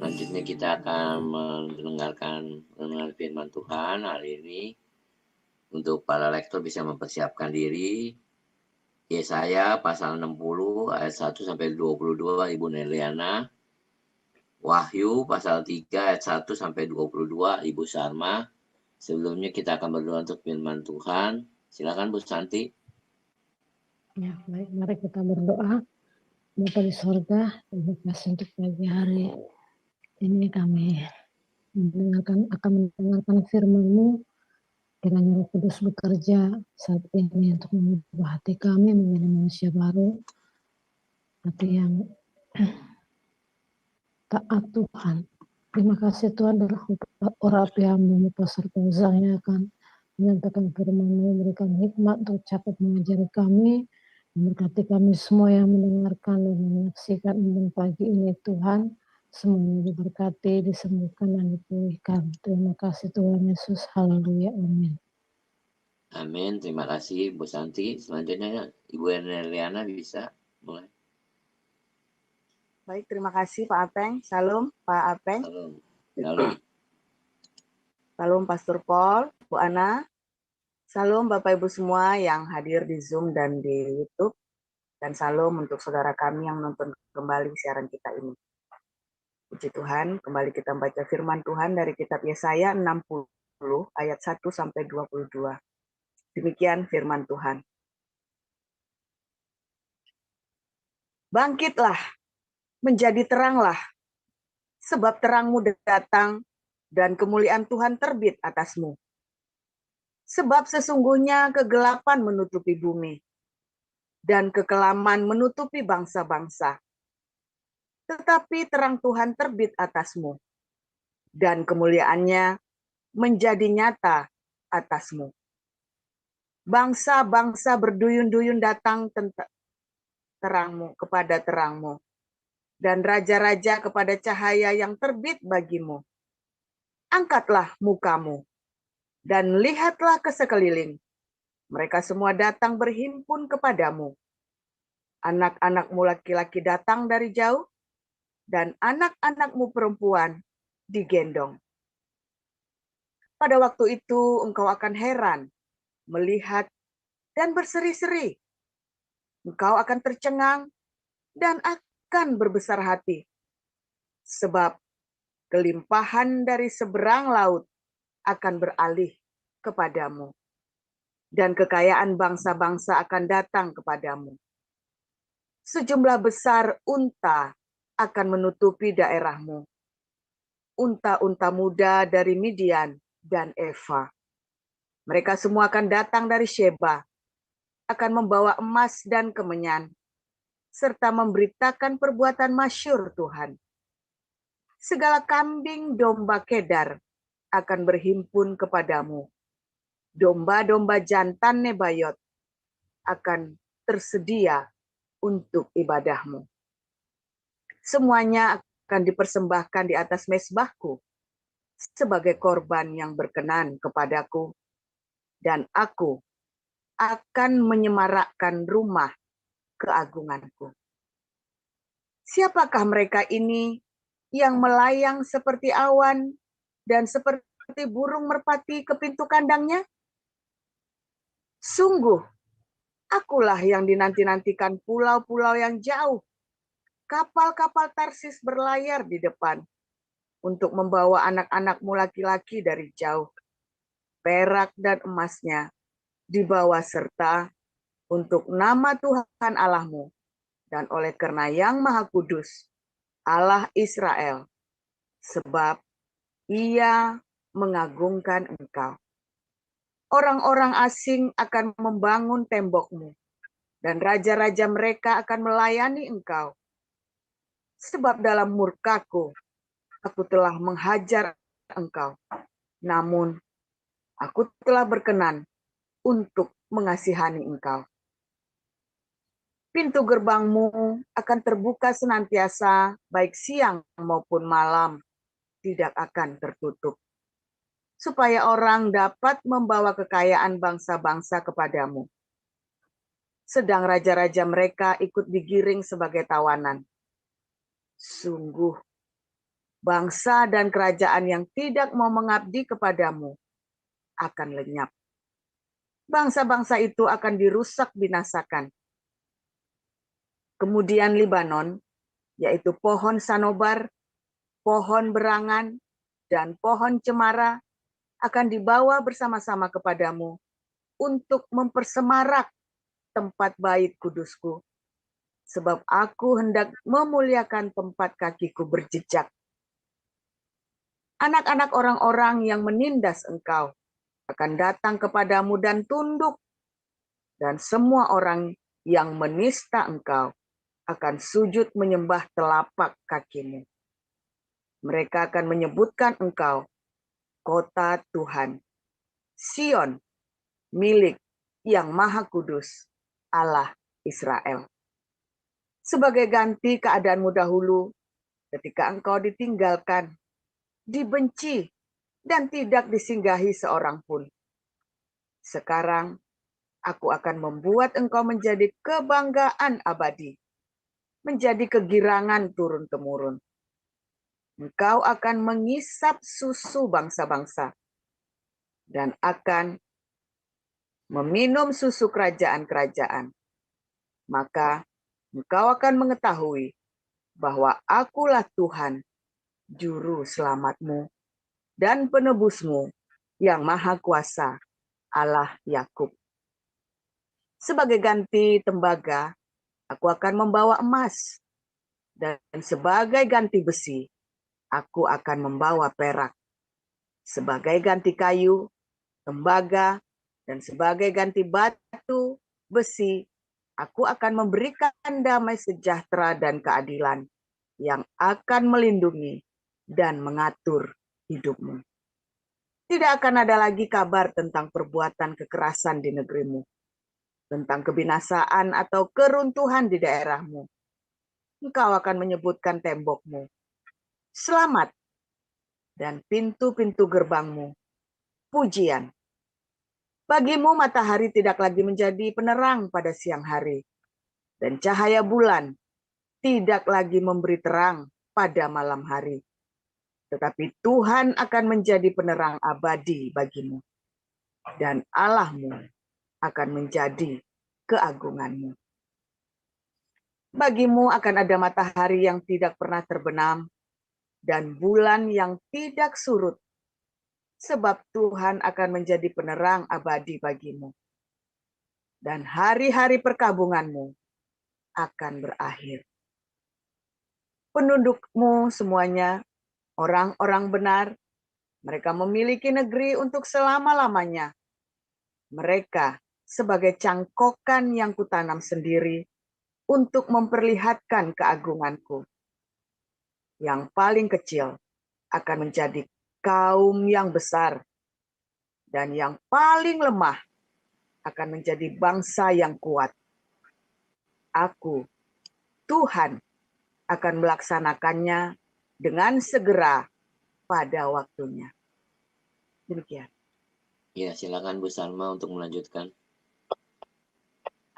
Selanjutnya kita akan mendengarkan firman Tuhan hari ini. Untuk para lektor bisa mempersiapkan diri. Yesaya pasal 60 ayat 1 sampai 22 Ibu Neliana. Wahyu pasal 3 ayat 1 sampai 22 Ibu Sarma. Sebelumnya kita akan berdoa untuk firman Tuhan. Silakan Bu Santi. Ya, baik, mari kita berdoa. Bapa di sorga, terima kasih untuk pagi hari ini kami akan mendengarkan firman-Mu. Kiranya Roh Kudus bekerja saat ini untuk mengubah hati kami menjadi manusia baru, hati yang taat Tuhan. Terima kasih Tuhan, orang Hamba-Mu Pastor Fauzan yang akan menyampaikan firman-Mu, memberikan hikmat untuk catat mengajari kami, memberkati kami semua yang mendengarkan dan menyaksikan pagi ini Tuhan. Semuanya diberkati, disembuhkan dan dipulihkan. Terima kasih Tuhan Yesus. Haleluya. Amin. Amin. Terima kasih Bu Santi. Selanjutnya Ibu Neliana bisa mulai. Baik, terima kasih Pak Apeng. Salam Pak Apeng. Salam. Salam Pastor Paul, Bu Ana. Salam Bapak Ibu semua yang hadir di Zoom dan di YouTube. Dan salam untuk saudara kami yang nonton kembali siaran kita ini. Puji Tuhan, kembali kita membaca firman Tuhan dari kitab Yesaya 60 ayat 1 sampai 22. Demikian firman Tuhan. Bangkitlah, menjadi teranglah, sebab terangmu datang dan kemuliaan Tuhan terbit atasmu. Sebab sesungguhnya kegelapan menutupi bumi, dan kekelaman menutupi bangsa-bangsa. Tetapi terang Tuhan terbit atasmu, dan kemuliaannya menjadi nyata atasmu. Bangsa-bangsa berduyun-duyun datang terangmu kepada terangmu, dan raja-raja kepada cahaya yang terbit bagimu. Angkatlah mukamu, dan lihatlah ke sekeliling. Mereka semua datang berhimpun kepadamu. Anak-anakmu laki-laki datang dari jauh, dan anak-anakmu perempuan digendong. Pada waktu itu engkau akan heran, melihat, dan berseri-seri. Engkau akan tercengang, dan akan berbesar hati. Sebab kelimpahan dari seberang laut akan beralih kepadamu. Dan kekayaan bangsa-bangsa akan datang kepadamu. Sejumlah besar unta akan menutupi daerahmu. Unta-unta muda dari Midian dan Eva. Mereka semua akan datang dari Sheba, akan membawa emas dan kemenyan, serta memberitakan perbuatan masyhur Tuhan. Segala kambing domba Kedar akan berhimpun kepadamu. Domba-domba jantan Nebayot akan tersedia untuk ibadahmu. Semuanya akan dipersembahkan di atas mezbahku sebagai korban yang berkenan kepadaku, dan aku akan menyemarakkan rumah keagunganku. Siapakah mereka ini yang melayang seperti awan dan seperti burung merpati ke pintu kandangnya? Sungguh, akulah yang dinanti-nantikan pulau-pulau yang jauh. Kapal-kapal Tarsis berlayar di depan untuk membawa anak-anakmu laki-laki dari jauh. Perak dan emasnya dibawa serta untuk nama Tuhan Allahmu dan oleh karena Yang Maha Kudus, Allah Israel, sebab Ia mengagungkan engkau. Orang-orang asing akan membangun tembokmu, dan raja-raja mereka akan melayani engkau. Sebab dalam murkaku, aku telah menghajar engkau, namun aku telah berkenan untuk mengasihani engkau. Pintu gerbangmu akan terbuka senantiasa, baik siang maupun malam, tidak akan tertutup. Supaya orang dapat membawa kekayaan bangsa-bangsa kepadamu. Sedang raja-raja mereka ikut digiring sebagai tawanan. Sungguh, bangsa dan kerajaan yang tidak mau mengabdi kepadamu akan lenyap. Bangsa-bangsa itu akan dirusak binasakan. Kemudian Libanon, yaitu pohon sanobar, pohon berangan, dan pohon cemara akan dibawa bersama-sama kepadamu untuk mempersemarak tempat bait kudusku. Sebab aku hendak memuliakan tempat kakiku berjejak. Anak-anak orang-orang yang menindas engkau akan datang kepadamu dan tunduk. Dan semua orang yang menista engkau akan sujud menyembah telapak kakimu. Mereka akan menyebutkan engkau kota Tuhan, Sion, milik yang Maha Kudus, Allah Israel. Sebagai ganti keadaanmu dahulu, ketika engkau ditinggalkan, dibenci, dan tidak disinggahi seorang pun. Sekarang, aku akan membuat engkau menjadi kebanggaan abadi, menjadi kegirangan turun-temurun. Engkau akan mengisap susu bangsa-bangsa, dan akan meminum susu kerajaan-kerajaan. Maka engkau akan mengetahui bahwa akulah Tuhan, juru selamatmu dan penebusmu yang maha kuasa, Allah Yakub. Sebagai ganti tembaga, aku akan membawa emas, dan sebagai ganti besi, aku akan membawa perak. Sebagai ganti kayu, tembaga, dan sebagai ganti batu, besi, aku akan memberikan damai sejahtera dan keadilan yang akan melindungi dan mengatur hidupmu. Tidak akan ada lagi kabar tentang perbuatan kekerasan di negerimu, tentang kebinasaan atau keruntuhan di daerahmu. Engkau akan menyebutkan tembokmu, selamat, dan pintu-pintu gerbangmu, pujian. Bagimu matahari tidak lagi menjadi penerang pada siang hari, dan cahaya bulan tidak lagi memberi terang pada malam hari. Tetapi Tuhan akan menjadi penerang abadi bagimu, dan Allahmu akan menjadi keagunganmu. Bagimu akan ada matahari yang tidak pernah terbenam, dan bulan yang tidak surut, sebab Tuhan akan menjadi penerang abadi bagimu. Dan hari-hari perkabunganmu akan berakhir. Pendudukmu semuanya, orang-orang benar, mereka memiliki negeri untuk selama-lamanya. Mereka sebagai cangkokan yang kutanam sendiri untuk memperlihatkan keagunganku. Yang paling kecil akan menjadi kaum yang besar, dan yang paling lemah akan menjadi bangsa yang kuat. Aku, Tuhan, akan melaksanakannya dengan segera pada waktunya. Demikian. Ya, silakan Bu Salma untuk melanjutkan.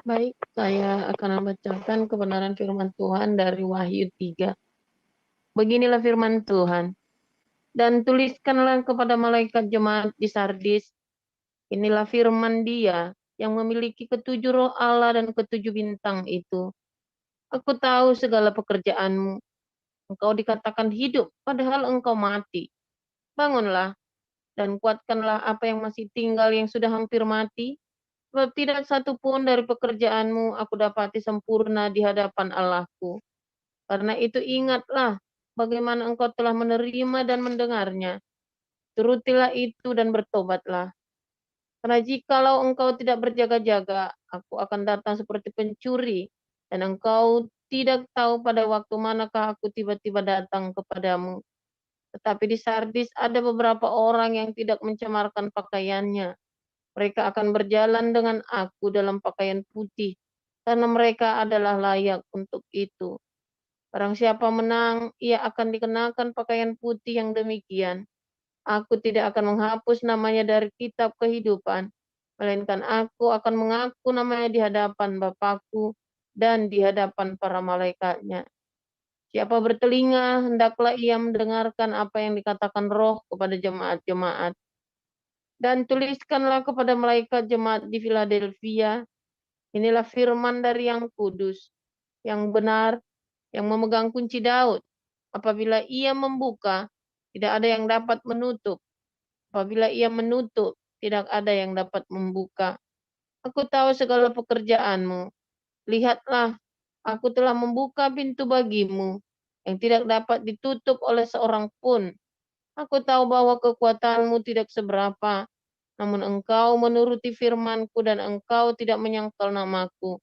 Baik, saya akan membacakan kebenaran firman Tuhan dari Wahyu 3. Beginilah firman Tuhan. Dan tuliskanlah kepada malaikat jemaat di Sardis, inilah firman Dia yang memiliki ketujuh roh Allah dan ketujuh bintang itu. Aku tahu segala pekerjaanmu. Engkau dikatakan hidup, padahal engkau mati. Bangunlah dan kuatkanlah apa yang masih tinggal yang sudah hampir mati, sebab tidak satu pun dari pekerjaanmu aku dapati sempurna di hadapan Allahku. Karena itu ingatlah bagaimana engkau telah menerima dan mendengarnya. Turutilah itu dan bertobatlah. Karena jikalau engkau tidak berjaga-jaga, aku akan datang seperti pencuri, dan engkau tidak tahu pada waktu manakah aku tiba-tiba datang kepadamu. Tetapi di Sardis ada beberapa orang yang tidak mencemarkan pakaiannya. Mereka akan berjalan dengan aku dalam pakaian putih, karena mereka adalah layak untuk itu. Barang siapa menang, ia akan dikenakan pakaian putih yang demikian. Aku tidak akan menghapus namanya dari kitab kehidupan, melainkan aku akan mengaku namanya di hadapan Bapakku dan di hadapan para malaikatnya. Siapa bertelinga, hendaklah ia mendengarkan apa yang dikatakan Roh kepada jemaat-jemaat. Dan tuliskanlah kepada malaikat jemaat di Philadelphia, inilah firman dari yang kudus, yang benar, yang memegang kunci Daud. Apabila ia membuka, tidak ada yang dapat menutup. Apabila ia menutup, tidak ada yang dapat membuka. Aku tahu segala pekerjaanmu. Lihatlah, aku telah membuka pintu bagimu, yang tidak dapat ditutup oleh seorang pun. Aku tahu bahwa kekuatanmu tidak seberapa, namun engkau menuruti firmanku dan engkau tidak menyangkal namaku.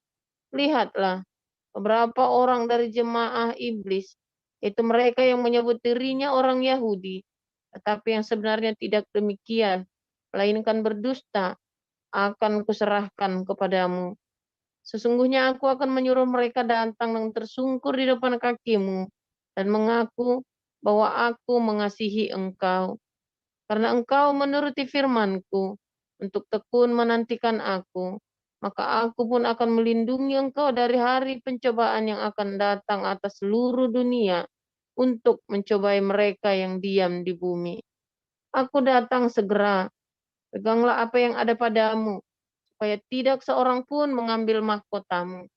Lihatlah, beberapa orang dari jemaah iblis, itu mereka yang menyebut dirinya orang Yahudi, tetapi yang sebenarnya tidak demikian, melainkan berdusta, akan kuserahkan kepadamu. Sesungguhnya aku akan menyuruh mereka datang dan tersungkur di depan kakimu, dan mengaku bahwa aku mengasihi engkau. Karena engkau menuruti firmanku, untuk tekun menantikan aku, maka aku pun akan melindungi engkau dari hari pencobaan yang akan datang atas seluruh dunia, untuk mencobai mereka yang diam di bumi. Aku datang segera, peganglah apa yang ada padamu, supaya tidak seorang pun mengambil mahkotamu.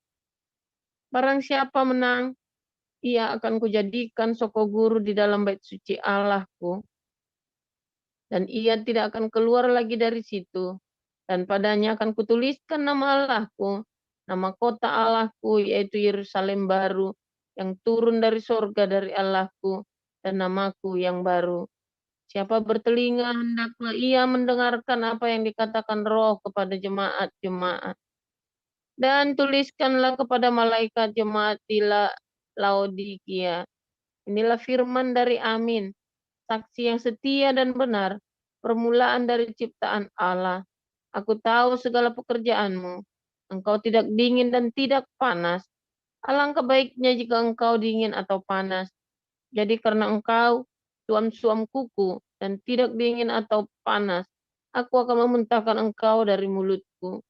Barang siapa menang, ia akan kujadikan soko guru di dalam bait suci Allahku, dan ia tidak akan keluar lagi dari situ. Dan padanya akan kutuliskan nama Allahku, nama kota Allahku, yaitu Yerusalem baru, yang turun dari sorga dari Allahku, dan namaku yang baru. Siapa bertelinga, hendaklah ia mendengarkan apa yang dikatakan Roh kepada jemaat-jemaat. Dan tuliskanlah kepada malaikat jemaat di Laodikia, inilah firman dari Amin, saksi yang setia dan benar, permulaan dari ciptaan Allah. Aku tahu segala pekerjaanmu. Engkau tidak dingin dan tidak panas. Alangkah baiknya jika engkau dingin atau panas. Jadi karena engkau suam-suam kuku dan tidak dingin atau panas, aku akan memuntahkan engkau dari mulutku.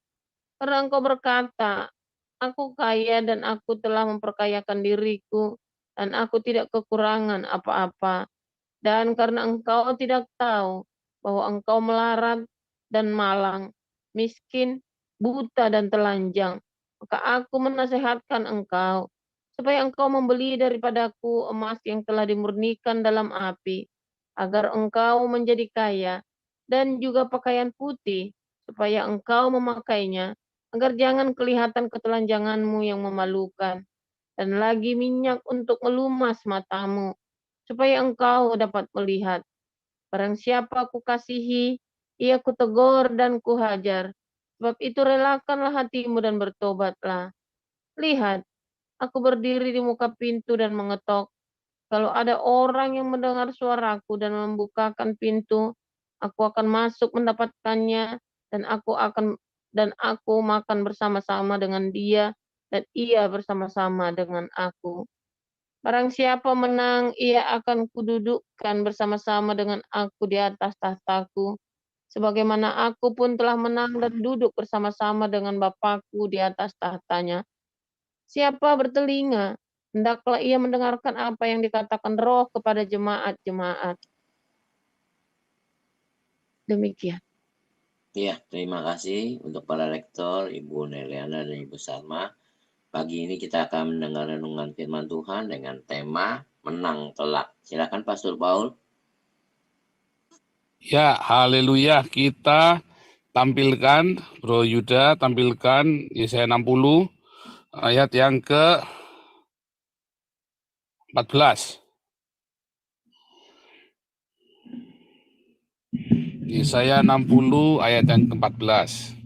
Karena engkau berkata, aku kaya dan aku telah memperkayakan diriku, dan aku tidak kekurangan apa-apa. Dan karena engkau tidak tahu bahwa engkau melarat dan malang, miskin, buta dan telanjang, maka aku menasehatkan engkau, supaya engkau membeli daripadaku emas yang telah dimurnikan dalam api, agar engkau menjadi kaya, dan juga pakaian putih, supaya engkau memakainya, agar jangan kelihatan ketelanjanganmu yang memalukan, dan lagi minyak untuk melumas matamu, supaya engkau dapat melihat. Barang siapa kukasihi, ia kutegur dan kuhajar. Sebab itu relakanlah hatimu dan bertobatlah. Lihat, aku berdiri di muka pintu dan mengetok. Kalau ada orang yang mendengar suaraku dan membukakan pintu, aku akan masuk mendapatkannya, dan aku makan bersama-sama dengan dia, dan ia bersama-sama dengan aku. Barang siapa menang, ia akan kududukkan bersama-sama dengan aku di atas tahtaku, sebagaimana aku pun telah menang dan duduk bersama-sama dengan Bapakku di atas tahtanya. Siapa bertelinga, hendaklah ia mendengarkan apa yang dikatakan Roh kepada jemaat-jemaat. Demikian. Ya, terima kasih untuk para lektor, Ibu Neliana dan Ibu Salma. Pagi ini kita akan mendengar renungan firman Tuhan dengan tema menang telak. Silakan Pastor Paul. Ya, haleluya. Kita tampilkan, Bro Yuda, tampilkan Yesaya 60 ayat yang ke-14. Yesaya 60 ayat yang ke-14.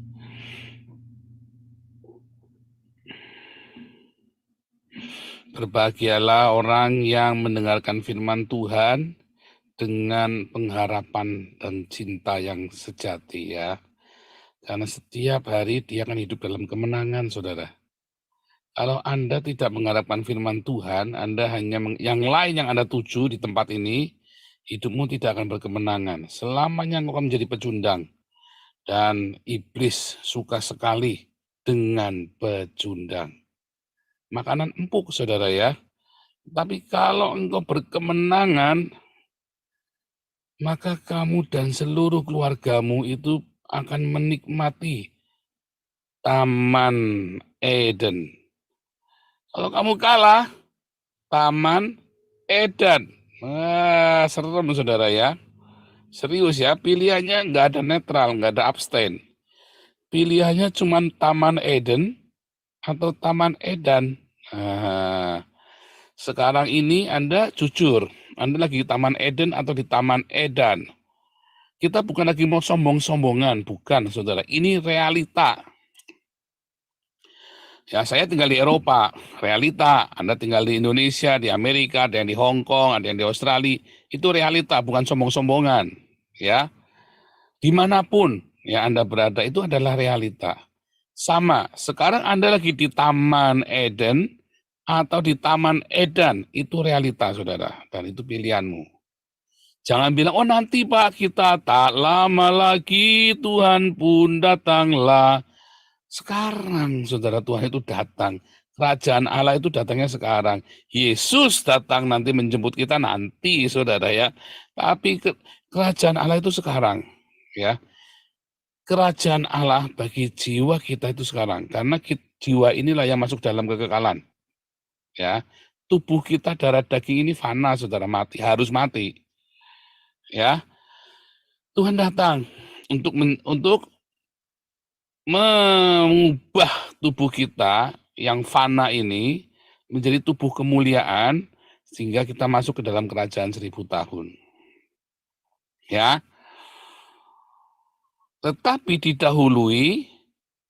Berbahagialah orang yang mendengarkan firman Tuhan dengan pengharapan dan cinta yang sejati ya. Karena setiap hari dia akan hidup dalam kemenangan, saudara. Kalau Anda tidak mengharapkan firman Tuhan, Anda hanya yang lain yang Anda tuju di tempat ini, hidupmu tidak akan berkemenangan. Selamanya engkau akan menjadi pecundang. Dan iblis suka sekali dengan pecundang. Makanan empuk, saudara ya. Tapi kalau engkau berkemenangan, maka kamu dan seluruh keluargamu itu akan menikmati Taman Eden. Kalau kamu kalah, Taman Eden. Wah, serem saudara ya. Serius ya, pilihannya nggak ada netral, nggak ada abstain. Pilihannya cuma Taman Eden atau Taman Edan. Nah, sekarang ini Anda jujur, Anda lagi di Taman Eden atau di Taman Edan. Kita bukan lagi mau sombong-sombongan, bukan saudara. Ini realita. Ya, saya tinggal di Eropa, realita. Anda tinggal di Indonesia, di Amerika, ada yang di Hong Kong, ada yang di Australia. Itu realita, bukan sombong-sombongan. Ya, dimanapun ya Anda berada, itu adalah realita. Sama, sekarang Anda lagi di Taman Eden atau di Taman Edan, itu realita, saudara. Dan itu pilihanmu. Jangan bilang, oh nanti Pak kita tak lama lagi Tuhan pun datanglah. Sekarang, saudara, Tuhan itu datang. Kerajaan Allah itu datangnya sekarang. Yesus datang nanti menjemput kita nanti, saudara ya. Tapi kerajaan Allah itu sekarang, ya. Kerajaan Allah bagi jiwa kita itu sekarang. Karena jiwa inilah yang masuk dalam kekekalan. Ya, tubuh kita, darah daging ini fana, saudara, mati, harus mati. Ya, Tuhan datang untuk mengubah tubuh kita yang fana ini menjadi tubuh kemuliaan sehingga kita masuk ke dalam kerajaan 1000 tahun. Ya. Tetapi didahului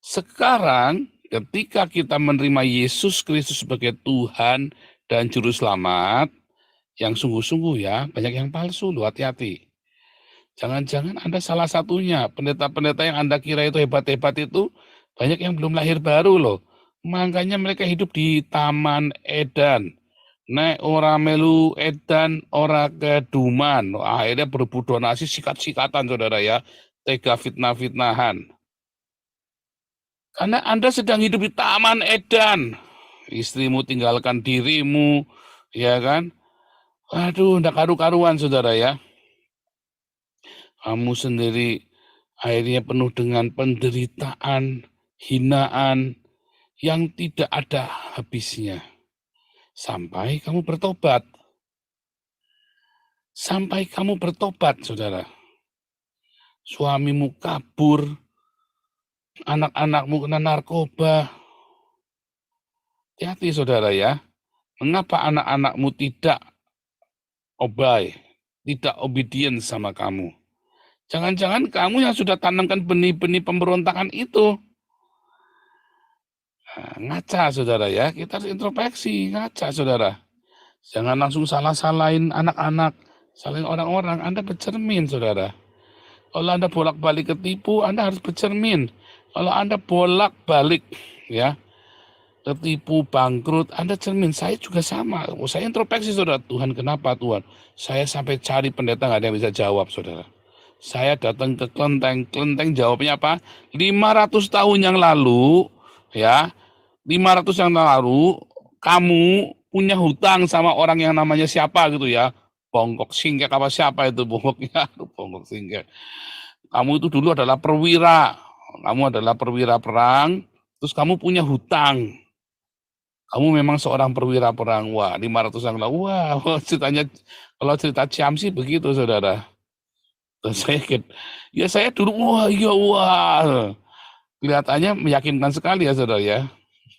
sekarang ketika kita menerima Yesus Kristus sebagai Tuhan dan Juru Selamat, yang sungguh-sungguh ya, banyak yang palsu, loh, hati-hati. Jangan-jangan Anda salah satunya, pendeta-pendeta yang Anda kira itu hebat-hebat itu, banyak yang belum lahir baru loh. Makanya mereka hidup di Taman Edan. Nek ora melu edan, ora keduman. Akhirnya berebut donasi, sikat-sikatan, saudara ya. Tega fitnah-fitnahan. Karena Anda sedang hidup di Taman Edan. Istrimu tinggalkan dirimu, ya kan? Aduh, ndak karu-karuan, saudara ya. Kamu sendiri akhirnya penuh dengan penderitaan, hinaan, yang tidak ada habisnya. Sampai kamu bertobat. Sampai kamu bertobat, saudara. Suamimu kabur, anak-anakmu kena narkoba. Hati-hati, saudara ya. Mengapa anak-anakmu tidak obey, tidak obedient sama kamu? Jangan-jangan kamu yang sudah tanamkan benih-benih pemberontakan itu. Nah, ngaca, saudara ya. Kita harus introspeksi, ngaca, saudara. Jangan langsung salah-salahin anak-anak, salahin orang-orang. Anda bercermin, saudara. Kalau Anda bolak-balik ketipu, Anda harus bercermin. Kalau Anda bolak-balik, ya, ketipu, bangkrut, Anda cermin. Saya juga sama. Saya introspeksi, saudara. Tuhan, kenapa Tuhan? Saya sampai cari pendeta, nggak ada yang bisa jawab, saudara. Saya datang ke kelenteng jawabnya apa? 500 tahun yang lalu, ya, 500 yang lalu, kamu punya hutang sama orang yang namanya siapa gitu ya. Bongkok Singkek apa siapa itu bongkoknya? Bongkok Singkek. Kamu itu dulu adalah perwira. Kamu adalah perwira perang, terus kamu punya hutang. Kamu memang seorang perwira perang. Wah, 500 yang lalu. Wah, ceritanya, kalau cerita Ciam sih begitu, saudara. Terus saya dulu, wah, iya, wah. Kelihatannya meyakinkan sekali ya, saudara ya.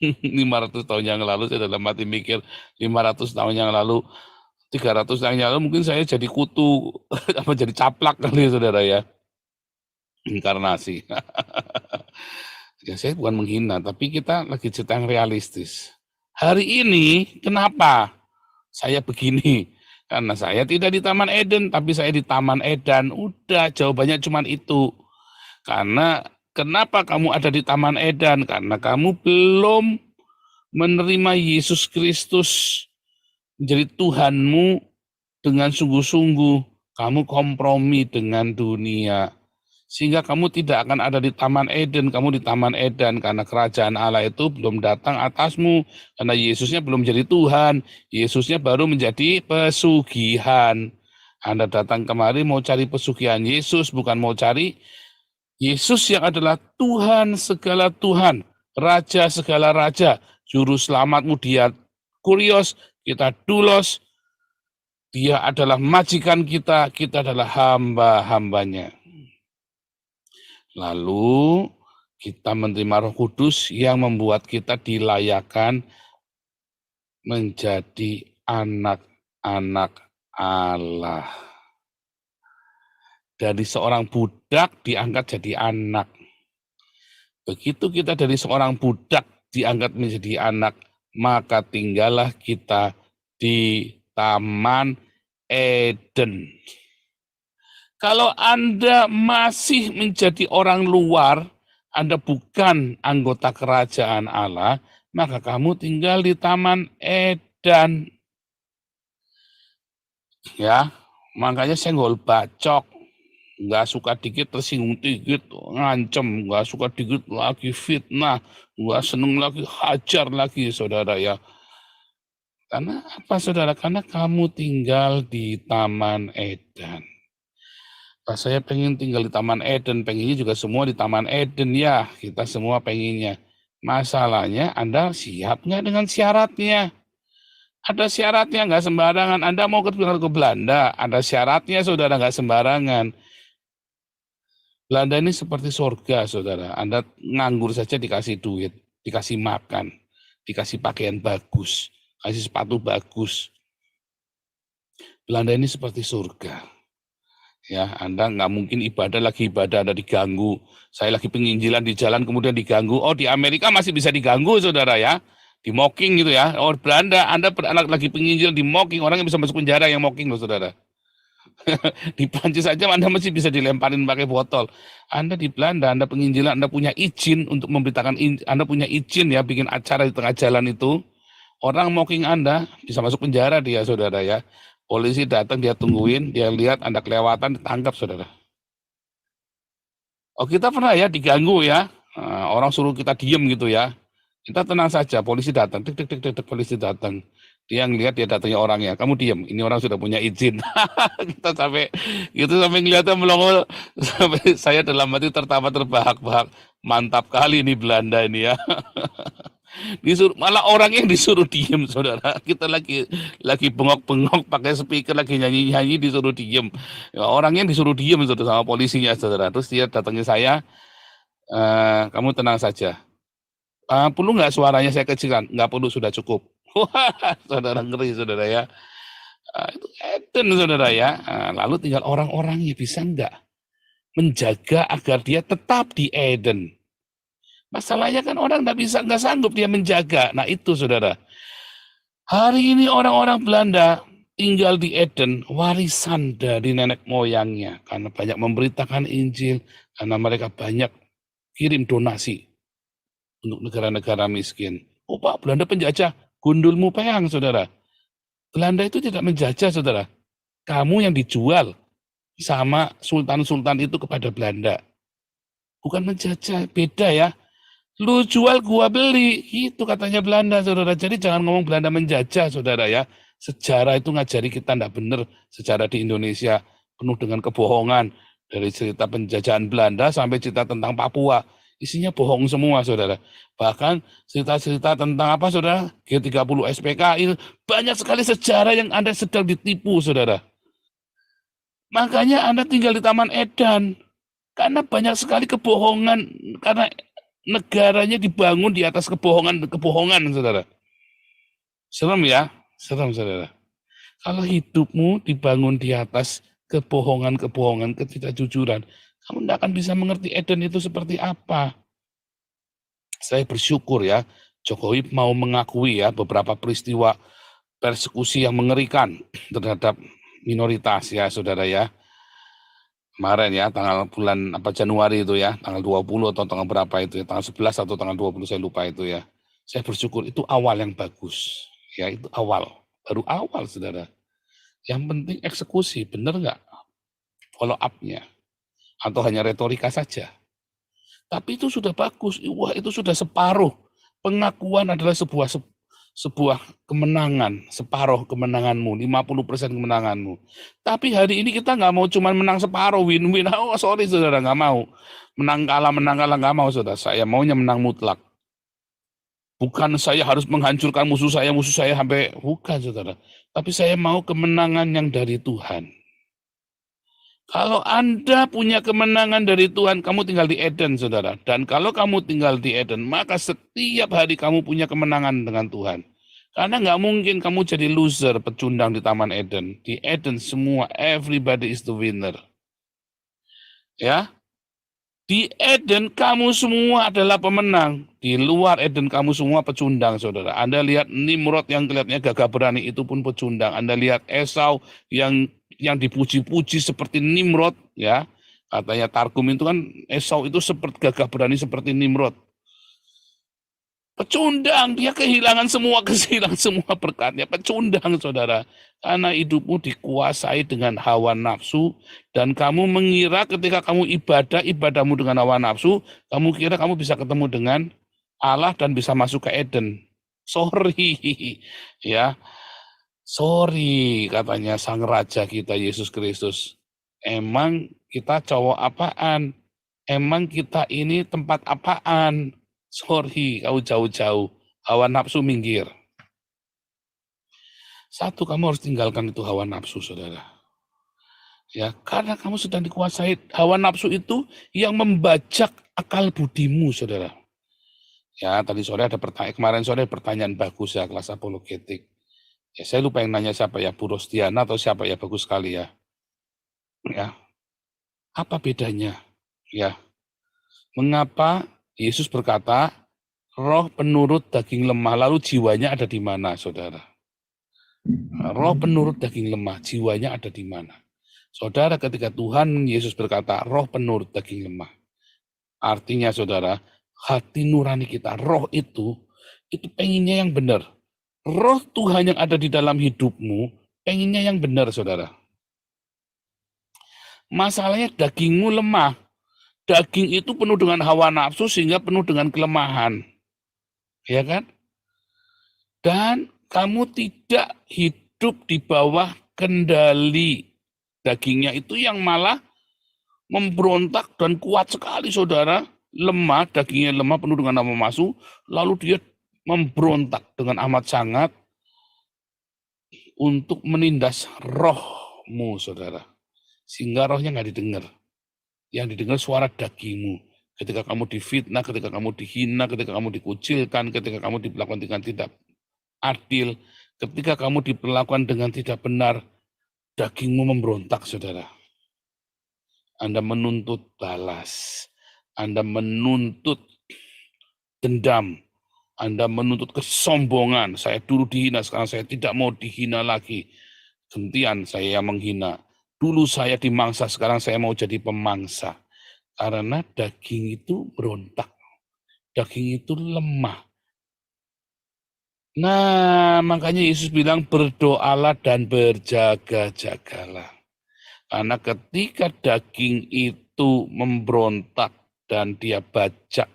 500 tahun yang lalu, saya dalam hati mikir, 500 tahun yang lalu, 300 tahun yang lalu, mungkin saya jadi kutu, apa jadi caplak kali ya, saudara ya. Inkarnasi. Ya, saya bukan menghina, tapi kita lagi cerita yang realistis. Hari ini, kenapa saya begini? Karena saya tidak di Taman Eden, tapi saya di Taman Edan. Udah, jawabannya cuma itu. Karena kenapa kamu ada di Taman Edan? Karena kamu belum menerima Yesus Kristus menjadi Tuhanmu dengan sungguh-sungguh. Kamu kompromi dengan dunia. Sehingga kamu tidak akan ada di Taman Eden, kamu di Taman Eden karena kerajaan Allah itu belum datang atasmu, karena Yesusnya belum jadi Tuhan, Yesusnya baru menjadi pesugihan. Anda datang kemari mau cari pesugihan Yesus, bukan mau cari Yesus yang adalah Tuhan segala Tuhan, Raja segala Raja, Juru Selamatmu. Dia kurios, kita dulos, dia adalah majikan kita adalah hamba-hambanya. Lalu kita menerima Roh Kudus yang membuat kita dilayakan menjadi anak-anak Allah. Dari seorang budak diangkat jadi anak. Begitu kita dari seorang budak diangkat menjadi anak, maka tinggallah kita di Taman Eden. Kalau Anda masih menjadi orang luar, Anda bukan anggota kerajaan Allah, maka kamu tinggal di Taman Eden. Ya, makanya senggol bacok, nggak suka dikit tersinggung dikit, ngancem, nggak suka dikit lagi fitnah, nggak seneng lagi hajar lagi, saudara ya. Karena apa, saudara? Karena kamu tinggal di Taman Eden. Saya pengen tinggal di Taman Eden, pengennya juga semua di Taman Eden ya, kita semua pengennya. Masalahnya Anda siap nggak dengan syaratnya? Ada syaratnya, nggak sembarangan. Anda mau ke Belanda, ada syaratnya, saudara, nggak sembarangan. Belanda ini seperti surga, saudara. Anda nganggur saja dikasih duit, dikasih makan, dikasih pakaian bagus, kasih sepatu bagus. Belanda ini seperti surga. Ya, Anda nggak mungkin ibadah Anda diganggu. Saya lagi penginjilan di jalan kemudian diganggu. Oh, di Amerika masih bisa diganggu, saudara ya. Di mocking gitu ya. Oh, Belanda, Anda lagi penginjilan di mocking, orang yang bisa masuk penjara yang mocking loh, saudara. Di Prancis saja Anda masih bisa dilemparin pakai botol. Anda di Belanda, Anda penginjilan, Anda punya izin untuk memberitakan, Anda punya izin ya bikin acara di tengah jalan itu. Orang mocking Anda bisa masuk penjara dia, saudara ya. Polisi datang, dia tungguin, dia lihat Anda kelewatan, ditangkap, saudara. Oh, kita pernah ya diganggu ya, orang suruh kita diem gitu ya. Kita tenang saja, polisi datang, polisi datang. Dia ngelihat dia datangnya orangnya, kamu diem, ini orang sudah punya izin. Kita sampai ngeliatnya melongo, sampai saya dalam hati tertawa terbahak-bahak. Mantap kali ini Belanda ini ya. Malah orang yang disuruh diem, saudara. Kita lagi bengok-bengok pakai speaker, lagi nyanyi-nyanyi disuruh diem. Ya, orang yang disuruh diem, saudara, sama polisinya, saudara. Terus dia datangnya saya, kamu tenang saja. Perlu nggak suaranya saya kecilkan? Nggak perlu, sudah cukup. Wah, saudara, ngeri, saudara ya. Itu Eden, saudara ya. Lalu tinggal orang-orangnya bisa nggak menjaga agar dia tetap di Eden. Masalahnya kan orang nggak sanggup dia menjaga. Nah itu, saudara. Hari ini orang-orang Belanda tinggal di Eden, warisan dari nenek moyangnya. Karena banyak memberitakan Injil, karena mereka banyak kirim donasi untuk negara-negara miskin. Oh Pak, Belanda penjajah, gundulmu peang, saudara. Belanda itu tidak menjajah, saudara. Kamu yang dijual sama sultan-sultan itu kepada Belanda. Bukan menjajah, beda ya. Lu jual, gua beli. Itu katanya Belanda, saudara. Jadi jangan ngomong Belanda menjajah, saudara ya. Sejarah itu ngajari kita enggak benar. Sejarah di Indonesia penuh dengan kebohongan. Dari cerita penjajahan Belanda sampai cerita tentang Papua. Isinya bohong semua, saudara. Bahkan cerita-cerita tentang apa, saudara? G30 SPKI. Banyak sekali sejarah yang Anda sedang ditipu, saudara. Makanya Anda tinggal di Taman Eden. Karena banyak sekali kebohongan. Karena negaranya dibangun di atas kebohongan, saudara. Serem ya, serem, saudara. Kalau hidupmu dibangun di atas kebohongan, ketidakjujuran, kamu tidak akan bisa mengerti Eden itu seperti apa. Saya bersyukur ya, Jokowi mau mengakui ya beberapa peristiwa persekusi yang mengerikan terhadap minoritas ya, saudara ya. Kemarin ya, tanggal bulan Januari itu ya, tanggal 20 atau tanggal berapa itu ya, tanggal 11 atau tanggal 20 saya lupa itu ya. Saya bersyukur itu awal yang bagus. Ya, itu awal. Baru awal, saudara. Yang penting eksekusi, benar nggak? Follow up-nya. atau hanya retorika saja. Tapi itu sudah bagus. Wah, itu sudah separuh. Pengakuan adalah sebuah kemenangan, separuh kemenanganmu, 50% kemenanganmu. Tapi hari ini kita nggak mau cuma menang separuh, win-win. Oh, sorry saudara, nggak mau. Menang kalah, nggak mau saudara. Saya maunya menang mutlak. Bukan saya harus menghancurkan musuh saya sampai, bukan saudara. Tapi saya mau kemenangan yang dari Tuhan. Kalau Anda punya kemenangan dari Tuhan, kamu tinggal di Eden, saudara. Dan kalau kamu tinggal di Eden, maka setiap hari kamu punya kemenangan dengan Tuhan. Karena nggak mungkin kamu jadi loser, pecundang di Taman Eden. Di Eden semua, everybody is the winner. Ya, di Eden kamu semua adalah pemenang. Di luar Eden kamu semua pecundang, saudara. Anda lihat Nimrod yang kelihatannya gagah berani, itu pun pecundang. Anda lihat Esau yang dipuji-puji seperti Nimrod, ya, katanya Targum itu kan Esau itu seperti gagah berani seperti Nimrod. Pecundang, dia kehilangan semua berkatnya, pecundang saudara. Karena hidupmu dikuasai dengan hawa nafsu, dan kamu mengira ketika kamu ibadahmu dengan hawa nafsu, kamu kira kamu bisa ketemu dengan Allah dan bisa masuk ke Eden. Sorry, ya. Sorry, katanya sang raja kita Yesus Kristus. Emang kita cowok apaan? Emang kita ini tempat apaan? Sorry, kau jauh-jauh. Hawa nafsu minggir. Satu, kamu harus tinggalkan itu hawa nafsu, saudara. Ya, karena kamu sedang dikuasai hawa nafsu itu yang membajak akal budimu, saudara. Ya, tadi sore ada kemarin sore pertanyaan bagus ya, kelas apologetik. Ya, saya lupa yang nanya siapa ya, Bu Rostiana atau siapa ya, bagus sekali ya. Ya, apa bedanya? Ya, mengapa Yesus berkata, roh penurut daging lemah, lalu jiwanya ada di mana, saudara? Roh penurut daging lemah, jiwanya ada di mana? Saudara, ketika Tuhan Yesus berkata, roh penurut daging lemah, artinya saudara, hati nurani kita, roh itu penginnya yang benar. Roh Tuhan yang ada di dalam hidupmu, penginnya yang benar, saudara. Masalahnya dagingmu lemah. Daging itu penuh dengan hawa nafsu sehingga penuh dengan kelemahan. Ya kan? Dan kamu tidak hidup di bawah kendali. Dagingnya itu yang malah memberontak dan kuat sekali, saudara. Lemah, dagingnya lemah, penuh dengan hawa nafsu. Lalu dia memberontak dengan amat sangat untuk menindas rohmu, saudara. Sehingga rohnya nggak didengar. Yang didengar suara dagingmu. Ketika kamu difitnah, ketika kamu dihina, ketika kamu dikucilkan, ketika kamu diperlakukan dengan tidak adil, ketika kamu diperlakukan dengan tidak benar, dagingmu memberontak, saudara. Anda menuntut balas. Anda menuntut dendam. Anda menuntut kesombongan. Saya dulu dihina, sekarang saya tidak mau dihina lagi. Gantian saya yang menghina. Dulu saya dimangsa, sekarang saya mau jadi pemangsa. Karena daging itu berontak. Daging itu lemah. Nah, makanya Yesus bilang berdoalah dan berjaga-jagalah. Karena ketika daging itu memberontak dan dia bajak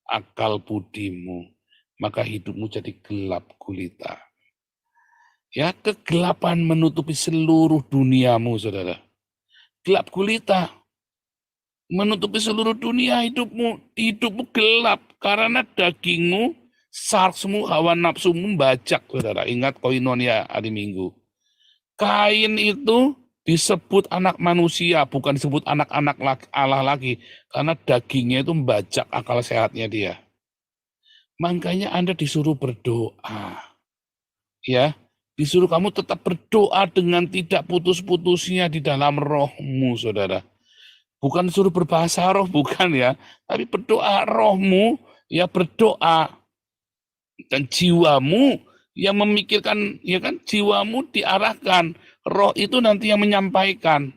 akal budimu, maka hidupmu jadi gelap gulita. Ya, kegelapan menutupi seluruh duniamu, saudara. Gelap gulita menutupi seluruh dunia hidupmu gelap karena dagingmu, sarksmu, hawa nafsumu membajak, saudara. Ingat koinonia hari Minggu. Kain itu disebut anak manusia, bukan disebut anak-anak Allah lagi, karena dagingnya itu membajak akal sehatnya dia. Makanya Anda disuruh berdoa, ya, disuruh kamu tetap berdoa dengan tidak putus-putusnya di dalam rohmu, saudara. Bukan disuruh berbahasa roh, bukan ya, tapi berdoa rohmu, ya berdoa, dan jiwamu yang memikirkan, ya kan, jiwamu diarahkan. Roh itu nanti yang menyampaikan.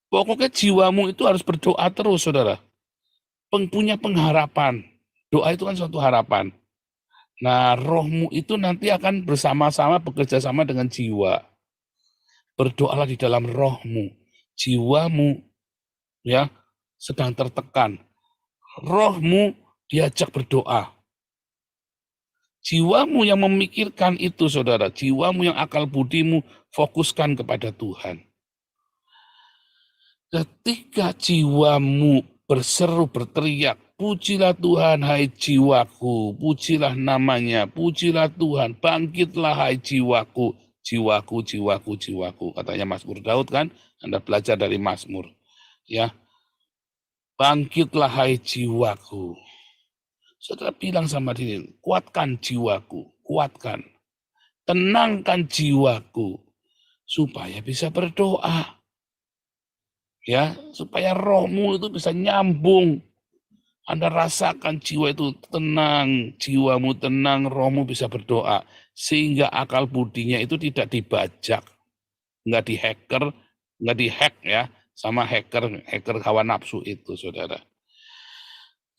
Pokoknya jiwamu itu harus berdoa terus, saudara. Punya pengharapan. Doa itu kan suatu harapan. Nah, rohmu itu nanti akan bersama-sama bekerja sama dengan jiwa. Berdoalah di dalam rohmu. Jiwamu, ya, sedang tertekan. Rohmu diajak berdoa. Jiwamu yang memikirkan itu, saudara. Jiwamu yang akal budimu fokuskan kepada Tuhan. Ketika jiwamu berseru, berteriak, pujilah Tuhan, hai jiwaku, pujilah namanya, pujilah Tuhan, bangkitlah hai jiwaku, jiwaku, jiwaku, jiwaku. Katanya Mazmur Daud kan, Anda belajar dari Mazmur. Ya, bangkitlah hai jiwaku. Saudara bilang sama diri, kuatkan jiwaku, kuatkan. Tenangkan jiwaku, supaya bisa berdoa. Ya, supaya rohmu itu bisa nyambung. Anda rasakan jiwa itu tenang, jiwamu tenang, rohmu bisa berdoa. Sehingga akal budinya itu tidak dibajak, nggak dihacker, nggak dihack ya, sama hacker hawa nafsu itu, saudara.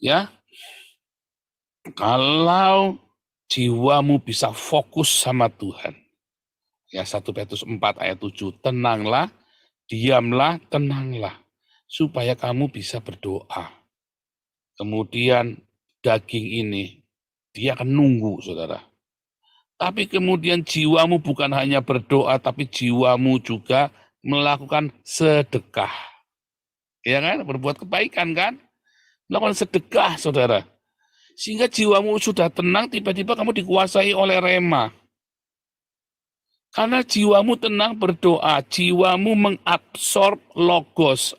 Ya, kalau jiwamu bisa fokus sama Tuhan. Ya, 1 Petrus 4 ayat 7, tenanglah, diamlah, tenanglah, supaya kamu bisa berdoa. Kemudian daging ini, dia akan nunggu, saudara. Tapi kemudian jiwamu bukan hanya berdoa, tapi jiwamu juga melakukan sedekah. Ya kan? Berbuat kebaikan kan? Melakukan sedekah, saudara. Sehingga jiwamu sudah tenang, tiba-tiba kamu dikuasai oleh rema. Karena jiwamu tenang berdoa, jiwamu mengabsorb logos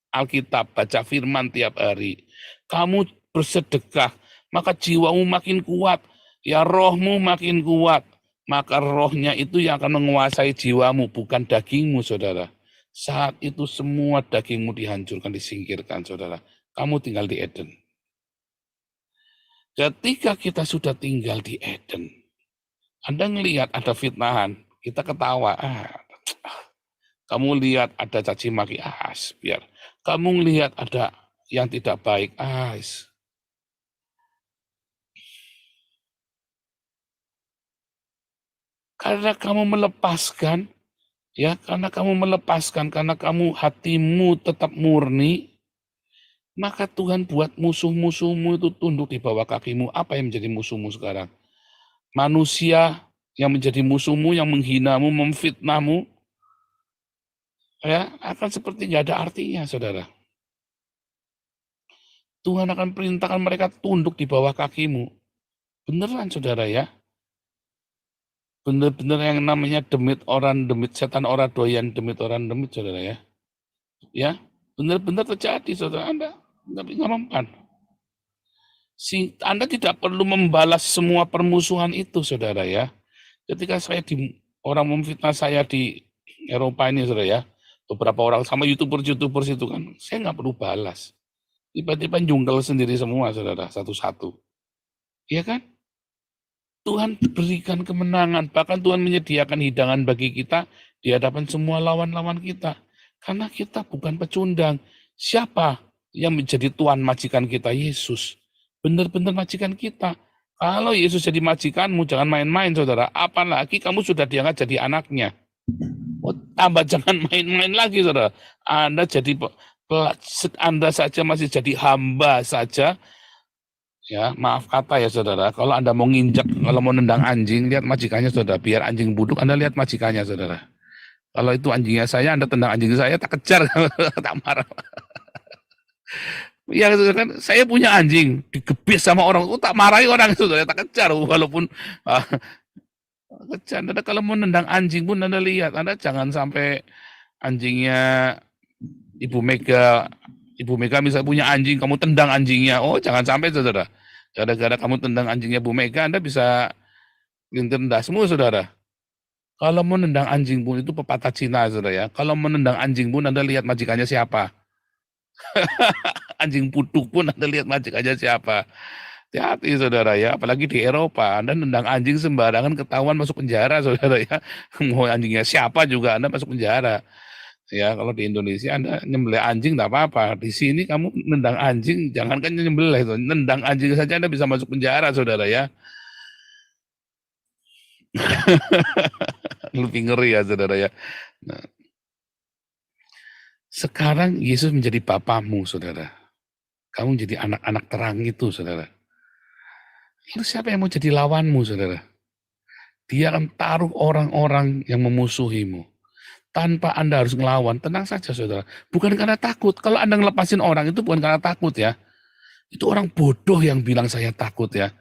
Alkitab, baca firman tiap hari. Kamu bersedekah, maka jiwamu makin kuat, ya rohmu makin kuat. Maka rohnya itu yang akan menguasai jiwamu, bukan dagingmu, saudara. Saat itu semua dagingmu dihancurkan, disingkirkan, saudara. Kamu tinggal di Eden. Ketika kita sudah tinggal di Eden, Anda ngelihat ada fitnahan, kita ketawa, kamu lihat ada caci maki, biar. Kamu lihat ada yang tidak baik, karena kamu melepaskan, ya, karena kamu hatimu tetap murni, maka Tuhan buat musuh-musuhmu itu tunduk di bawah kakimu. Apa yang menjadi musuhmu sekarang? Manusia yang menjadi musuhmu, yang menghinamu, memfitnahmu, ya, akan seperti nggak ada artinya, saudara. Tuhan akan perintahkan mereka tunduk di bawah kakimu. Beneran, saudara ya. Bener-bener yang namanya demit setan orang doyan demit orang demit, saudara ya. Ya, benar-benar terjadi, saudara. Anda nggak mempan. Anda tidak perlu membalas semua permusuhan itu, saudara ya. Ketika orang memfitnah saya di Eropa ini, saudara ya, beberapa orang sama YouTubers itu kan, saya nggak perlu balas. Tiba-tiba jungkel sendiri semua, saudara, satu-satu. Iya kan? Tuhan berikan kemenangan, bahkan Tuhan menyediakan hidangan bagi kita di hadapan semua lawan-lawan kita. Karena kita bukan pecundang. Siapa yang menjadi tuan majikan kita? Yesus. Benar-benar majikan kita. Kalau Yesus jadi majikanmu, jangan main-main, saudara. Apalagi kamu sudah diangkat jadi anaknya. Tambah jangan main-main lagi, saudara. Anda saja masih jadi hamba saja. Ya, maaf kata ya, saudara. Kalau Anda mau nginjak, kalau mau nendang anjing, lihat majikannya, saudara. Biar anjing buduk, Anda lihat majikannya, saudara. Kalau itu anjingnya saya, Anda tendang anjing saya, tak kejar, tak marah. Ya, kan saya punya anjing, digebis sama orang, tak marahi orang itu, tak kejar, walaupun kejar. Anda kalau mau nendang anjing pun Anda lihat, Anda jangan sampai anjingnya Ibu Mega misalnya punya anjing, kamu tendang anjingnya, jangan sampai, saudara. Gara-gara kamu tendang anjingnya Bu Mega, Anda bisa rendah semua, saudara. Kalau mau nendang anjing pun itu pepatah Cina, saudara ya. Kalau menendang anjing pun Anda lihat majikannya siapa. Anjing putuk pun Anda lihat majikannya siapa. Hati-hati, saudara ya. Apalagi di Eropa, Anda nendang anjing sembarangan ketahuan masuk penjara, saudara ya. Mau anjingnya siapa juga Anda masuk penjara. Ya, kalau di Indonesia Anda nyembelih anjing tidak apa-apa. Di sini kamu nendang anjing, jangankan nyembelih, nendang anjing saja Anda bisa masuk penjara, saudara ya. Lebih ngeri ya, saudara ya. Nah, Sekarang Yesus menjadi bapamu, saudara. Kamu menjadi anak-anak terang itu, saudara. Lalu siapa yang mau jadi lawanmu, saudara? Dia akan taruh orang-orang yang memusuhimu. Tanpa Anda harus ngelawan, tenang saja, saudara. Bukan karena takut. Kalau Anda ngelepasin orang itu bukan karena takut ya. Itu orang bodoh yang bilang saya takut ya.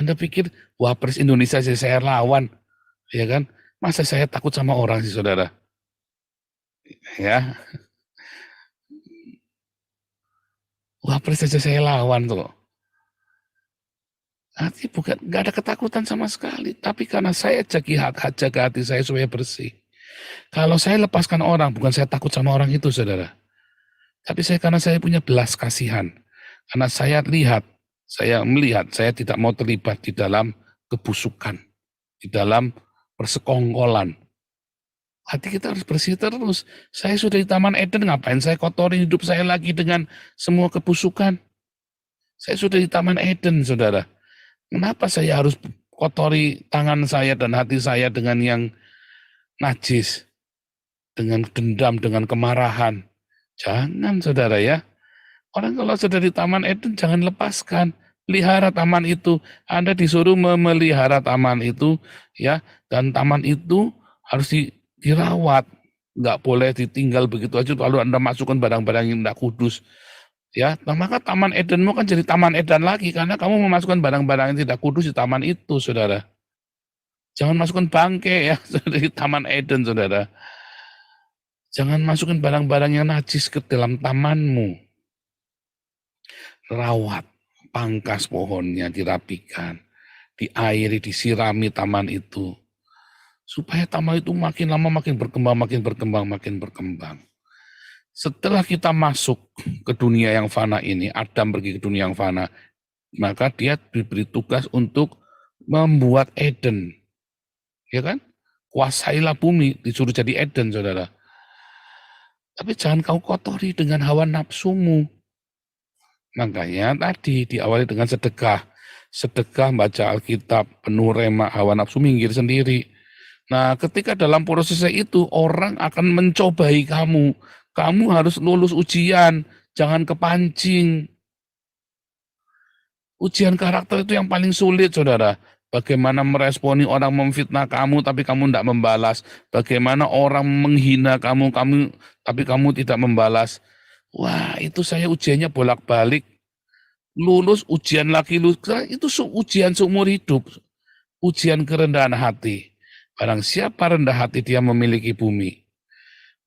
Anda pikir, Wapres Indonesia saya lawan. Ya kan? Masa saya takut sama orang sih, saudara? Ya. Wapres saja saya lawan tuh. Artinya bukan, nggak ada ketakutan sama sekali. Tapi karena saya jaga hati saya supaya bersih. Kalau saya lepaskan orang, bukan saya takut sama orang itu, saudara. Tapi karena saya punya belas kasihan. Karena saya melihat, saya tidak mau terlibat di dalam kebusukan. Di dalam persekongkolan. Hati kita harus bersih terus. Saya sudah di Taman Eden, ngapain saya kotorin hidup saya lagi dengan semua kebusukan? Saya sudah di Taman Eden, saudara. Kenapa saya harus kotori tangan saya dan hati saya dengan yang najis? Dengan dendam, dengan kemarahan. Jangan, saudara ya. Orang kalau sudah di Taman Eden, jangan lepaskan. Pelihara taman itu. Anda disuruh memelihara taman itu, ya. Dan taman itu harus dirawat. Nggak boleh ditinggal begitu aja, lalu Anda masukkan barang-barang yang tidak kudus. Ya, nah maka Taman Edenmu kan jadi Taman Eden lagi, karena kamu memasukkan barang-barang yang tidak kudus di taman itu, saudara. Jangan masukkan bangke ya di Taman Eden, saudara. Jangan masukkan barang-barang yang najis ke dalam tamanmu. Rawat, pangkas pohonnya, dirapikan, diairi, disirami taman itu. Supaya taman itu makin lama makin berkembang. Setelah kita masuk ke dunia yang fana ini, Adam pergi ke dunia yang fana, maka dia diberi tugas untuk membuat Eden. Ya kan? Kuasailah bumi, disuruh jadi Eden, saudara. Tapi jangan kau kotori dengan hawa nafsumu. Makanya tadi diawali dengan sedekah. Sedekah, baca Alkitab, penuh rema, hawa nafsu minggir sendiri. Nah, ketika dalam prosesnya itu, orang akan mencobai kamu. Kamu harus lulus ujian, jangan kepancing. Ujian karakter itu yang paling sulit, saudara. Bagaimana meresponi orang memfitnah kamu, tapi kamu tidak membalas. Bagaimana orang menghina kamu, tapi kamu tidak membalas. Wah, itu saya ujiannya bolak-balik. Lulus, ujian lagi, lulus. Itu ujian seumur hidup. Ujian kerendahan hati. Barang siapa rendah hati, dia memiliki bumi.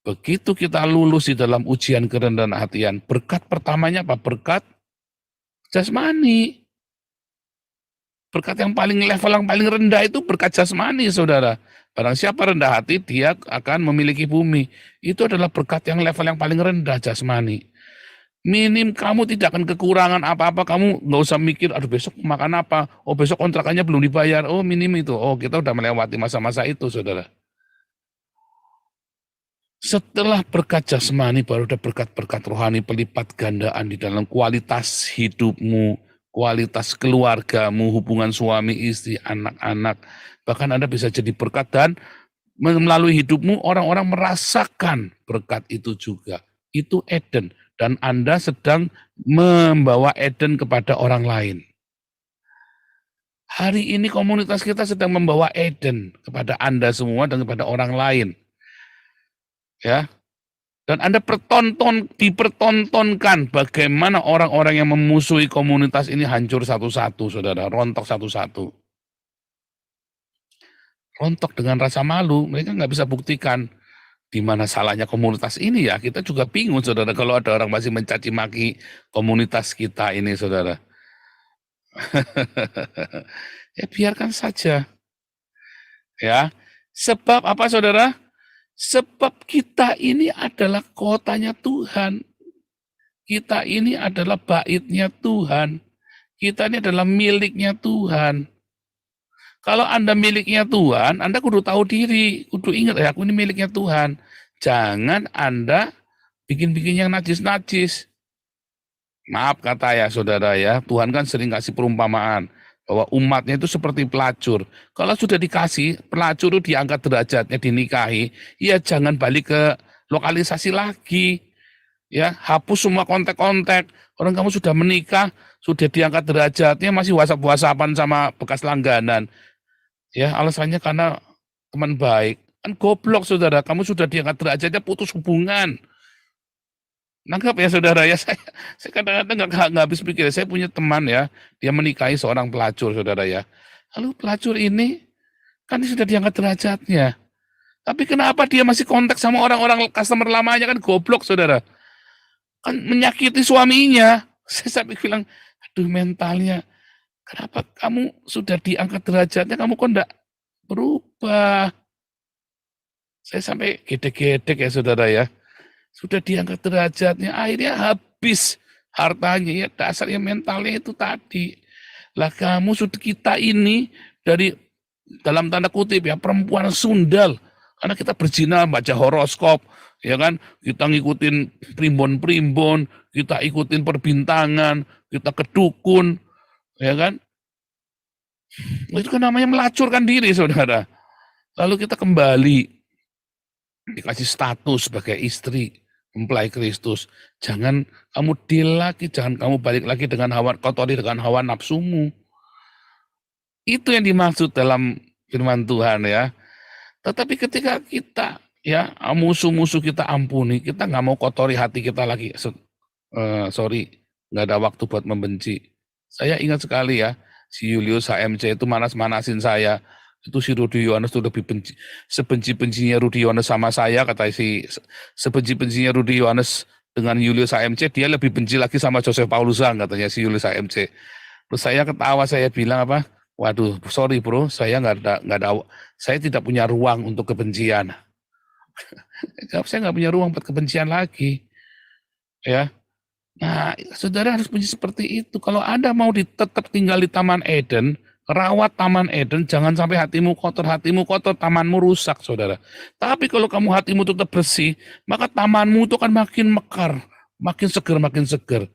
Begitu kita lulus di dalam ujian kerendahan hatian, berkat pertamanya apa? Berkat jasmani. Berkat yang paling level yang paling rendah itu berkat jasmani, saudara. Barang siapa rendah hati, dia akan memiliki bumi. Itu adalah berkat yang level yang paling rendah, jasmani. Minim kamu tidak akan kekurangan apa-apa, kamu nggak usah mikir, aduh besok makan apa, oh besok kontrakannya belum dibayar, oh minim itu, oh kita udah melewati masa-masa itu, saudara. Setelah berkat jasmani, baru ada berkat-berkat rohani pelipat gandaan di dalam kualitas hidupmu, kualitas keluargamu, hubungan suami, istri, anak-anak. Bahkan Anda bisa jadi berkat dan melalui hidupmu orang-orang merasakan berkat itu juga. Itu Eden. Dan Anda sedang membawa Eden kepada orang lain. Hari ini komunitas kita sedang membawa Eden kepada Anda semua dan kepada orang lain. Ya, dan Anda dipertontonkan bagaimana orang-orang yang memusuhi komunitas ini hancur satu-satu, saudara, rontok satu-satu. Rontok dengan rasa malu, mereka nggak bisa buktikan di mana salahnya komunitas ini ya. Kita juga bingung, saudara, kalau ada orang masih mencaci maki komunitas kita ini, saudara. Ya biarkan saja. Ya, sebab apa, saudara? Sebab kita ini adalah kotanya Tuhan. Kita ini adalah baitnya Tuhan. Kita ini adalah miliknya Tuhan. Kalau Anda miliknya Tuhan, Anda kudu tahu diri. Kudu ingat, ya aku ini miliknya Tuhan. Jangan Anda bikin-bikin yang najis-najis. Maaf kata ya saudara ya, Tuhan kan sering kasih perumpamaan. Bahwa umatnya itu seperti pelacur. Kalau sudah dikasih, pelacur itu diangkat derajatnya, dinikahi, ya jangan balik ke lokalisasi lagi. Ya, hapus semua kontak-kontak. Orang kamu sudah menikah, sudah diangkat derajatnya, masih WhatsApp-WhatsAppan sama bekas langganan. Ya, alasannya karena teman baik. Kan goblok, saudara. Kamu sudah diangkat derajatnya, putus hubungan. Nangkap ya, saudara ya. Saya kadang-kadang nggak habis pikir. Saya punya teman ya, dia menikahi seorang pelacur, saudara ya. Lalu pelacur ini kan dia sudah diangkat derajatnya. Tapi kenapa dia masih kontak sama orang-orang customer lamanya? Kan goblok, saudara. Kan menyakiti suaminya. Saya sampai bilang, aduh mentalnya. Kenapa kamu sudah diangkat derajatnya, kamu kok enggak berubah? Saya sampai gedek-gedek ya, saudara ya. Sudah diangkat derajatnya, akhirnya habis hartanya. Ya dasarnya mentalnya itu tadi. Lah kamu sudah, kita ini dari dalam tanda kutip ya, perempuan sundal. Karena kita berzina, baca horoskop, ya kan, kita ngikutin primbon-primbon, kita ikutin perbintangan, kita ke dukun, ya kan. Itu kan namanya melacurkan diri, saudara. Lalu kita kembali, dikasih status sebagai istri, mempelai Kristus. Jangan kamu deal lagi, jangan kamu balik lagi dengan hawa, kotori dengan hawa nafsumu. Itu yang dimaksud dalam firman Tuhan ya. Tetapi ketika kita ya musuh-musuh kita ampuni, kita nggak mau kotori hati kita lagi. Sorry, nggak ada waktu buat membenci. Saya ingat sekali ya, si Julius HMC itu manas-manasin saya. Itu si Rudi Yohanes itu lebih benci, sebenci-bencinya Rudi Yohanes sama saya, kata sebenci-bencinya Rudi Yohanes dengan Julius HMC, dia lebih benci lagi sama Joseph Paulusan, katanya si Julius HMC. Terus saya ketawa, saya bilang apa? Waduh, sorry bro, saya nggak ada, saya tidak punya ruang untuk kebencian. Saya nggak punya ruang buat kebencian lagi, ya. Nah, saudara harus punya seperti itu. Kalau Anda mau tetap tinggal di Taman Eden, rawat Taman Eden, jangan sampai hatimu kotor, tamanmu rusak, saudara. Tapi kalau kamu hatimu tetap bersih, maka tamanmu itu akan makin mekar, makin seger,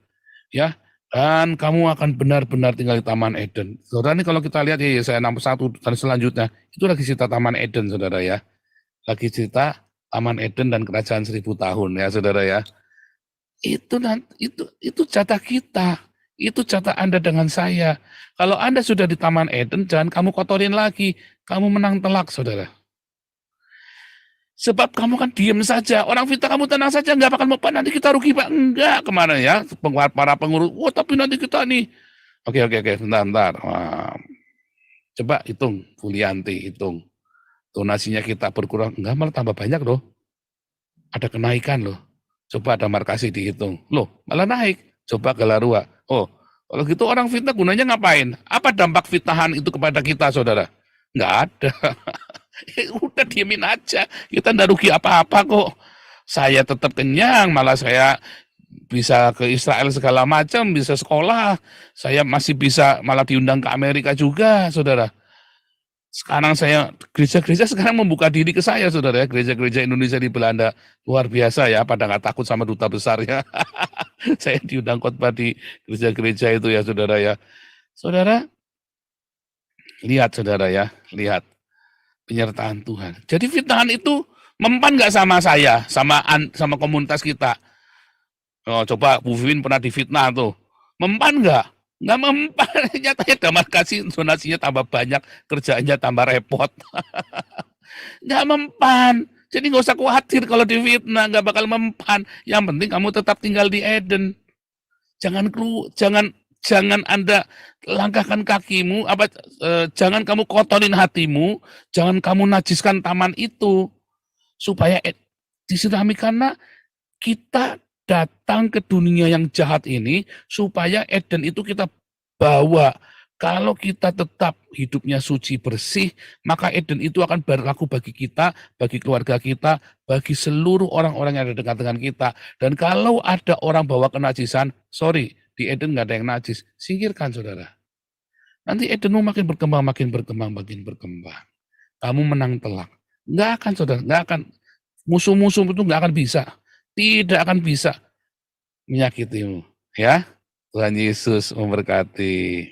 ya. Dan kamu akan benar-benar tinggal di Taman Eden. Saudara, ini kalau kita lihat ya Yesaya 61 dan selanjutnya, itu lagi cerita Taman Eden, saudara ya. Lagi cerita Taman Eden dan kerajaan 1000 tahun ya, saudara ya. Itu jatah kita. Itu jatah Anda dengan saya. Kalau Anda sudah di Taman Eden, jangan kamu kotorin lagi. Kamu menang telak, saudara. Sebab kamu kan diem saja. Orang fitnah kamu tenang saja, nggak bakal mempan. Nanti kita rugi, Pak. Enggak, kemana ya? Para pengurus, wah tapi nanti kita nih. Oke, bentar. Wah. Coba hitung, Fulianti, hitung. Donasinya kita berkurang, enggak malah tambah banyak loh. Ada kenaikan loh. Coba ada markasi dihitung. Loh, malah naik. Coba Galarua. Oh, kalau gitu orang fitnah gunanya ngapain? Apa dampak fitnahan itu kepada kita, saudara? Nggak ada. Udah diemin aja. Kita nggak rugi apa-apa kok. Saya tetap kenyang, malah saya bisa ke Israel segala macam, bisa sekolah. Saya masih bisa malah diundang ke Amerika juga, saudara. Sekarang saya, gereja-gereja sekarang membuka diri ke saya, saudara ya. Gereja-gereja Indonesia di Belanda, luar biasa ya, pada nggak takut sama duta besar ya. Saya diundang khotbah di gereja-gereja itu ya, saudara ya. Saudara, lihat saudara ya, lihat penyertaan Tuhan. Jadi fitnahan itu mempan nggak sama saya, sama komunitas kita? Oh, coba Bu Vivin pernah difitnah tuh, mempan nggak? Nggak mempan, nyatanya damar kasih donasinya tambah banyak, kerjaannya tambah repot. Nggak mempan. Jadi nggak usah khawatir kalau difitnah, nggak bakal mempan. Yang penting kamu tetap tinggal di Eden. Jangan Anda langkahkan kakimu, jangan kamu kotorin hatimu, jangan kamu najiskan taman itu, supaya disirami, karena kita datang ke dunia yang jahat ini, supaya Eden itu kita bawa. Kalau kita tetap hidupnya suci bersih, maka Eden itu akan berlaku bagi kita, bagi keluarga kita, bagi seluruh orang-orang yang ada dekat dengan kita. Dan kalau ada orang bawa kenajisan, sorry, di Eden nggak ada yang najis, singkirkan saudara. Nanti Edenmu makin berkembang. Kamu menang telak. Nggak akan saudara, nggak akan. Musuh-musuh itu nggak akan bisa, tidak akan bisa menyakitimu. Ya, Tuhan Yesus memberkati.